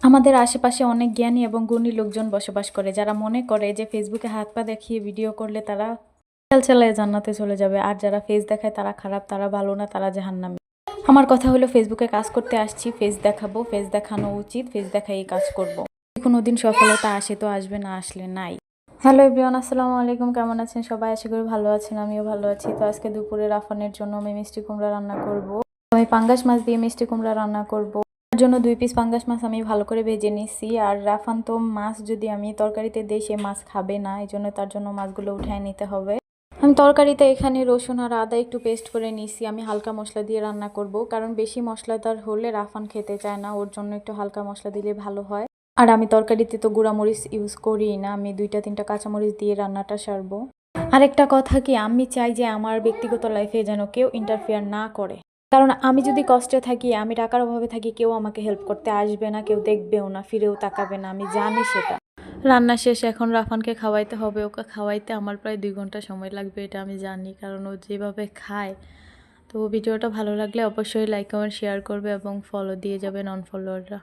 আমাদের আশেপাশে অনেক জ্ঞানী এবং গুণী লোকজন বসবাস করে, যারা মনে করে যে ফেসবুকে হাত পা দেখিয়ে ভিডিও করলে তারা চালায় জান্নাতে চলে যাবে, আর যারা ফেস দেখায় তারা খারাপ, তারা ভালো না, তারা জাহান্নামী। আমার কথা হলো, ফেসবুকে কাজ করতে আসছি, ফেস দেখাবো, ফেস দেখানো উচিত, ফেস দেখাই কাজ করব। কোনোদিন সফলতা আসে তো আসবে, না আসলে নাই। হ্যালো এভরিওয়ান, আসসালামু আলাইকুম। কেমন আছেন সবাই? আশা করি ভালো আছেন, আমিও ভালো আছি। তো আজকে দুপুরে রাফানের জন্য আমি মিষ্টি কুমড়া রান্না করব। আমি পাঙ্গাস মাছ দিয়ে মিষ্টি কুমড়া রান্না করব। তার জন্য 2 পিস পাঙ্গাস মাছ আমি ভালো করে ভেজে নিচ্ছি। আর রাফান তো মাছ যদি আমি তরকারিতে দিই সে মাছ খাবে না, এই জন্য তার জন্য মাছগুলো উঠায় নিতে হবে। আমি তরকারিতে এখানে রসুন আর আদা একটু পেস্ট করে নিছি। আমি হালকা মশলা দিয়ে রান্না করব, কারণ বেশি মশলাদার হলে রাফান খেতে চায় না, ওর জন্য একটু হালকা মশলা দিলে ভালো হয়। আর আমি তরকারিতে তো গুঁড়া মরিচ ইউজ করি না, আমি 2-3টা কাঁচামরিচ দিয়ে রান্নাটা সারবো। আরেকটা কথা কি, আমি চাই যে আমার ব্যক্তিগত লাইফে যেন কেউ ইন্টারফেয়ার না করে, কারণ আমি যদি কষ্টে থাকি, আমি টাকার অভাবে থাকি, কেউ আমাকে হেল্প করতে আসবে না, কেউ দেখবেও না, ফিরেও তাকাবে না, আমি জানি সেটা। রান্না শেষ, এখন রাফানকে খাওয়াইতে হবে। ওকে খাওয়াইতে আমার প্রায় 2 ঘন্টা সময় লাগবে, এটা আমি জানি, কারণ ও যেভাবে খায়। তো ভিডিওটা ভালো লাগলে অবশ্যই লাইক কমেন্ট শেয়ার করবে এবং ফলো দিয়ে যাবেন অনফলোয়াররা।